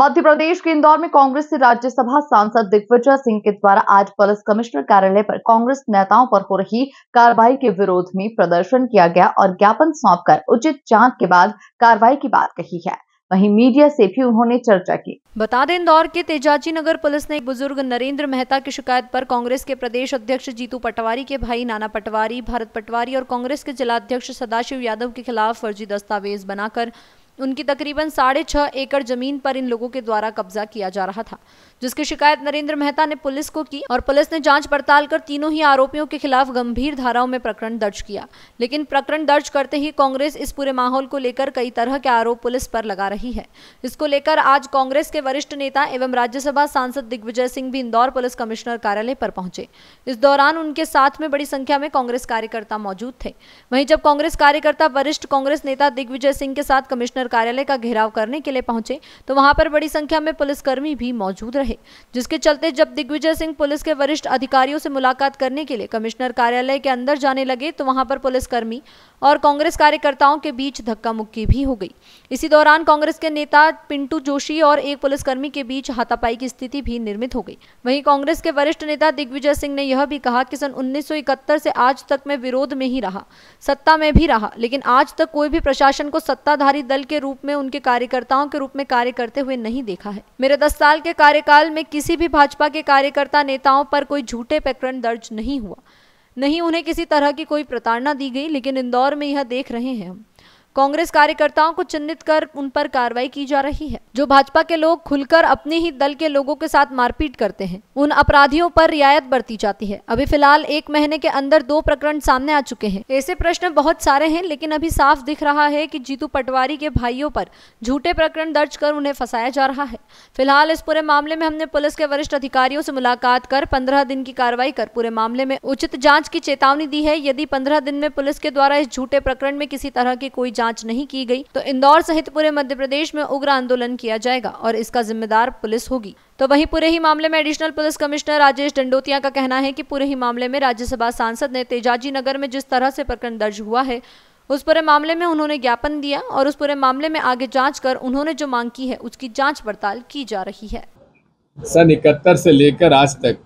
मध्य प्रदेश के इंदौर में कांग्रेस से राज्यसभा सांसद दिग्विजय सिंह के द्वारा आज पुलिस कमिश्नर कार्यालय पर कांग्रेस नेताओं पर हो रही कार्रवाई के विरोध में प्रदर्शन किया गया और ज्ञापन सौंपकर उचित जांच के बाद कार्रवाई की बात कही है। वहीं मीडिया से भी उन्होंने चर्चा की। बता दें, इंदौर के तेजाजी नगर पुलिस ने एक बुजुर्ग नरेंद्र मेहता की शिकायत पर कांग्रेस के प्रदेश अध्यक्ष जीतू पटवारी के भाई नाना पटवारी, भारत पटवारी और कांग्रेस के जिलाध्यक्ष सदाशिव यादव के खिलाफ फर्जी दस्तावेज बनाकर उनकी तकरीबन 6.5 एकड़ जमीन पर इन लोगों के द्वारा कब्जा किया जा रहा था, जिसकी शिकायत नरेंद्र मेहता ने पुलिस को की और पुलिस ने जांच पड़ताल कर तीनों ही आरोपियों के खिलाफ गंभीर धाराओं में प्रकरण दर्ज किया। लेकिन प्रकरण दर्ज करते ही कांग्रेस इस पूरे माहौल को लेकर कई तरह के आरोप पुलिस पर लगा रही है। इसको लेकर आज कांग्रेस के वरिष्ठ नेता एवं राज्यसभा सांसद दिग्विजय सिंह भी इंदौर पुलिस कमिश्नर कार्यालय पर पहुंचे। इस दौरान उनके साथ में बड़ी संख्या में कांग्रेस कार्यकर्ता मौजूद थे। वहीं जब कांग्रेस कार्यकर्ता वरिष्ठ कांग्रेस नेता दिग्विजय सिंह के साथ कमिश्नर कार्यालय का घेराव करने के लिए पहुंचे तो वहां पर बड़ी संख्या में पुलिसकर्मी भी मौजूद रहे, जिसके चलते जब दिग्विजय सिंह पुलिस के वरिष्ठ अधिकारियों से मुलाकात करने के लिए कमिश्नर कार्यालय के अंदर जाने लगे तो वहां पर पुलिसकर्मी और कांग्रेस कार्यकर्ताओं के बीच धक्का मुक्की भी हो गई। इसी दौरान कांग्रेस के नेता पिंटू जोशी और एक पुलिसकर्मी के बीच हाथापाई की स्थिति भी निर्मित हो गई। वहीं कांग्रेस के वरिष्ठ नेता दिग्विजय सिंह ने यह भी कहा कि सन 1971 से आज तक मैं विरोध में ही रहा, सत्ता में भी रहा, लेकिन आज तक कोई भी प्रशासन को सत्ताधारी दल के रूप में उनके कार्यकर्ताओं के रूप में कार्य करते हुए नहीं देखा है। मेरे 10 साल के कार्यकाल में किसी भी भाजपा के कार्यकर्ता नेताओं पर कोई झूठे प्रकरण दर्ज नहीं हुआ, नहीं उन्हें किसी तरह की कोई प्रताड़ना दी गई। लेकिन इंदौर में यह देख रहे हैं हम कांग्रेस कार्यकर्ताओं को चिन्हित कर उन पर कार्रवाई की जा रही है। जो भाजपा के लोग खुलकर अपने ही दल के लोगों के साथ मारपीट करते हैं, उन अपराधियों पर रियायत बरती जाती है। अभी फिलहाल 1 महीने के अंदर 2 प्रकरण सामने आ चुके हैं। ऐसे प्रश्न बहुत सारे हैं, लेकिन अभी साफ दिख रहा है कि जीतू पटवारी के भाइयों पर झूठे प्रकरण दर्ज कर उन्हें फंसाया जा रहा है। फिलहाल इस पूरे मामले में हमने पुलिस के वरिष्ठ अधिकारियों से मुलाकात कर 15 दिन की कार्रवाई कर पूरे मामले में उचित जाँच की चेतावनी दी है। यदि 15 दिन में पुलिस के द्वारा इस झूठे प्रकरण में किसी तरह की कोई जांच नहीं की गई तो इंदौर सहित पूरे मध्य प्रदेश में उग्र आंदोलन किया जाएगा और इसका जिम्मेदार पुलिस होगी। तो वहीं पूरे ही मामले में additional police commissioner Rajesh Dandotiya का कहना है कि पूरे ही मामले में राज्यसभा सांसद ने तेजाजी नगर में जिस तरह से प्रकरण दर्ज हुआ है उस पूरे मामले में उन्होंने ज्ञापन दिया और उस पूरे मामले में आगे जांच कर उन्होंने जो मांग की है उसकी जांच पड़ताल की जा रही है। सन 71 से लेकर आज तक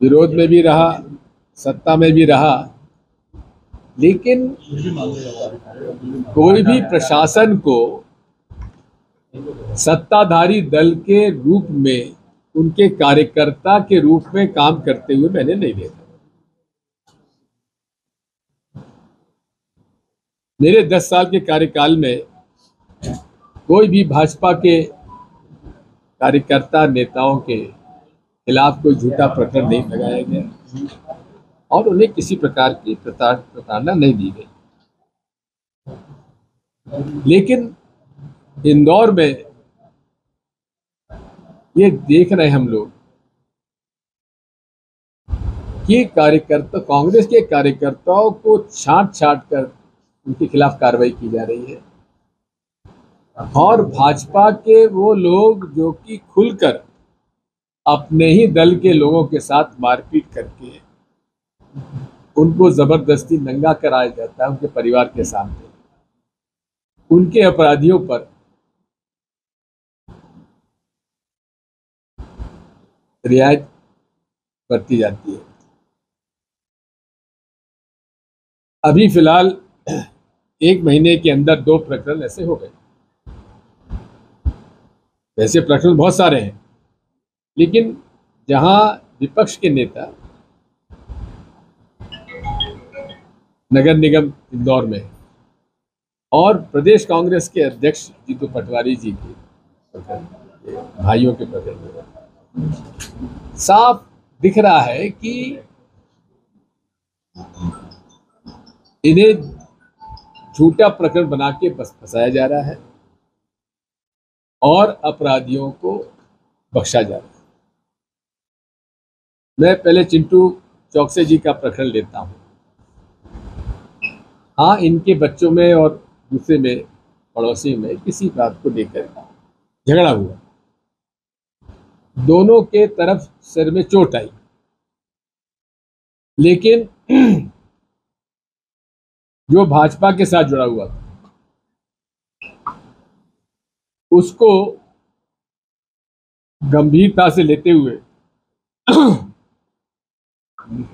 विरोध में भी रहा, सत्ता में भी रहा, लेकिन कोई भी प्रशासन को सत्ताधारी दल के रूप में उनके कार्यकर्ता के रूप में काम करते हुए मैंने नहीं देखा। मेरे 10 साल के कार्यकाल में कोई भी भाजपा के कार्यकर्ता नेताओं के खिलाफ कोई झूठा प्रकरण नहीं लगाया गया और उन्हें किसी प्रकार की प्रताड़ना नहीं दी गई। लेकिन इंदौर में ये देख रहे हम लोग कि कांग्रेस के कार्यकर्ताओं को छांट कर उनके खिलाफ कार्रवाई की जा रही है और भाजपा के वो लोग जो कि खुलकर अपने ही दल के लोगों के साथ मारपीट करके उनको जबरदस्ती नंगा कराया जाता है उनके परिवार के सामने, उनके अपराधियों पर रियायत बरती जाती है। अभी फिलहाल 1 महीने के अंदर 2 प्रकरण ऐसे हो गए। वैसे प्रकरण बहुत सारे हैं, लेकिन जहां विपक्ष के नेता नगर निगम इंदौर में और प्रदेश कांग्रेस के अध्यक्ष जीतू पटवारी जी के भाइयों के प्रकरण में साफ दिख रहा है कि इन्हें झूठा प्रकरण बना के बस फंसाया जा रहा है और अपराधियों को बख्शा जा रहा है। मैं पहले चिंटू चौकसे जी का प्रकरण लेता हूं। हाँ, इनके बच्चों में और दूसरे में पड़ोसी में किसी बात को लेकर झगड़ा हुआ, दोनों के तरफ सिर में चोट आई, लेकिन जो भाजपा के साथ जुड़ा हुआ था उसको गंभीरता से लेते हुए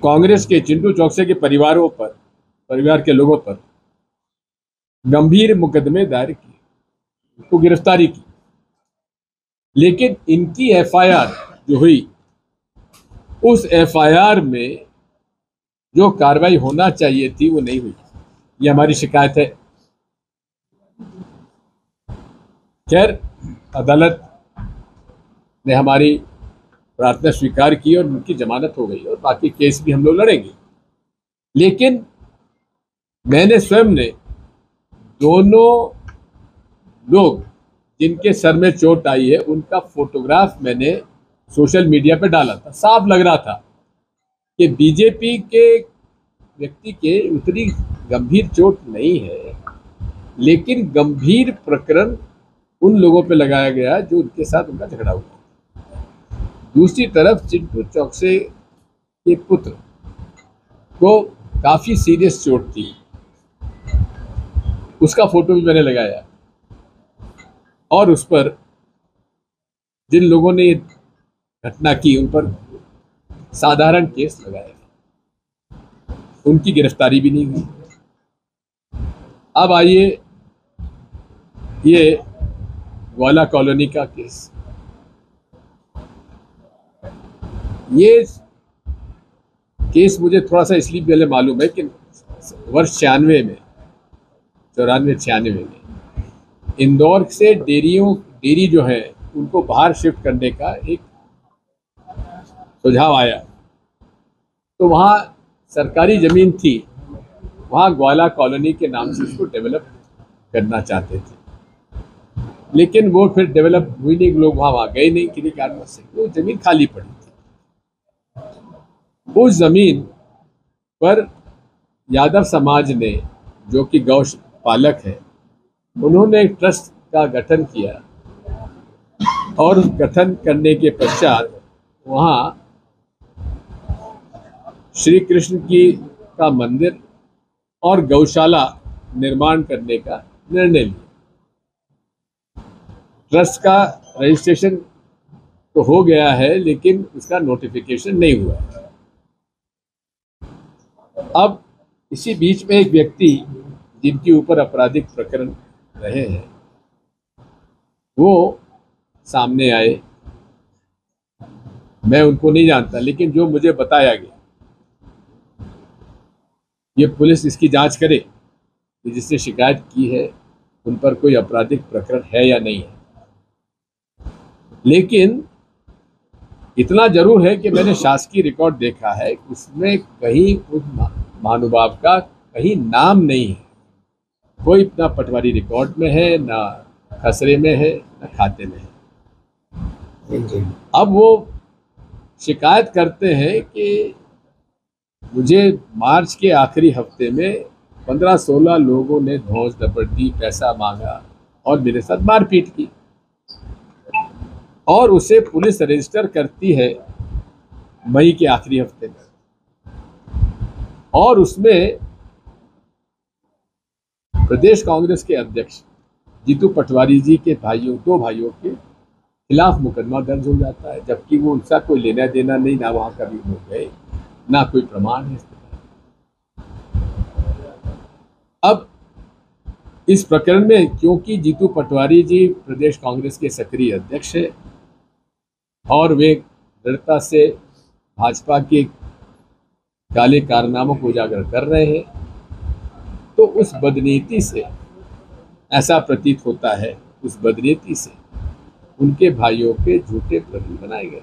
कांग्रेस के चिंटू चौकसे के परिवार के लोगों पर गंभीर मुकदमे दायर किए, उसको गिरफ्तारी की। लेकिन इनकी एफआईआर जो हुई, उस एफआईआर में जो कार्रवाई होना चाहिए थी वो नहीं हुई। ये हमारी शिकायत है। खैर, अदालत ने हमारी प्रार्थना स्वीकार की और उनकी जमानत हो गई और बाकी केस भी हम लोग लड़ेंगे। लेकिन मैंने स्वयं ने दोनों लोग जिनके सर में चोट आई है उनका फोटोग्राफ मैंने सोशल मीडिया पे डाला था। साफ लग रहा था कि बीजेपी के व्यक्ति के उतनी गंभीर चोट नहीं है, लेकिन गंभीर प्रकरण उन लोगों पे लगाया गया जो उनके साथ उनका झगड़ा हुआ। दूसरी तरफ चिंटू चौकसे के पुत्र को काफी सीरियस चोट थी, उसका फोटो भी मैंने लगाया और उस पर जिन लोगों ने घटना की उन पर साधारण केस लगाया, उनकी गिरफ्तारी भी नहीं हुई। अब आइए ये ग्वाला कॉलोनी का केस। ये केस मुझे थोड़ा सा इसलिए पहले मालूम है कि वर्ष 94 में इंदौर से डेयरी जो है उनको बाहर शिफ्ट करने का एक सुझाव आया, तो वहाँ सरकारी ज़मीन थी, वहाँ ग्वाला कॉलोनी के नाम से उसको डेवलप करना चाहते थे, लेकिन वो फिर डेवलप हुई नहीं, लोग वहाँ गए नहीं किसी कारणवश से, वो ज़मीन खाली पड़ी थी। उस ज़मीन पर यादव समाज ने, जो कि गौ पालक है, उन्होंने एक ट्रस्ट का गठन किया और उस गठन करने के पश्चात वहाँ श्री कृष्ण का मंदिर और गौशाला निर्माण करने का निर्णय लिया। ट्रस्ट का रजिस्ट्रेशन तो हो गया है, लेकिन उसका नोटिफिकेशन नहीं हुआ है। अब इसी बीच में एक व्यक्ति जिनके ऊपर आपराधिक प्रकरण रहे हैं वो सामने आए। मैं उनको नहीं जानता, लेकिन जो मुझे बताया गया, ये पुलिस इसकी जांच करे कि जिसने शिकायत की है उन पर कोई आपराधिक प्रकरण है या नहीं है। लेकिन इतना जरूर है कि मैंने शासकीय रिकॉर्ड देखा है, उसमें कहीं उस महानुभाव का कहीं नाम नहीं है। कोई ना पटवारी रिकॉर्ड में है, ना खसरे में है, ना खाते में है। अब वो शिकायत करते हैं कि मुझे मार्च के आखिरी हफ्ते में 15-16 लोगों ने धौंस दपट्टी, पैसा मांगा और मेरे साथ मारपीट की, और उसे पुलिस रजिस्टर करती है मई के आखिरी हफ्ते में, और उसमें प्रदेश कांग्रेस के अध्यक्ष जीतू पटवारी जी के दो भाइयों के खिलाफ मुकदमा दर्ज हो जाता है, जबकि वो उनका कोई लेना देना नहीं, ना वहां कभी हो गए, ना कोई प्रमाण है। अब इस प्रकरण में क्योंकि जीतू पटवारी जी प्रदेश कांग्रेस के सक्रिय अध्यक्ष है और वे दृढ़ता से भाजपा के काले कारनामों को उजागर कर रहे हैं, तो उस बदनीति से ऐसा प्रतीत होता है, उस बदनीति से उनके भाइयों के झूठे प्रकरण बनाए गए।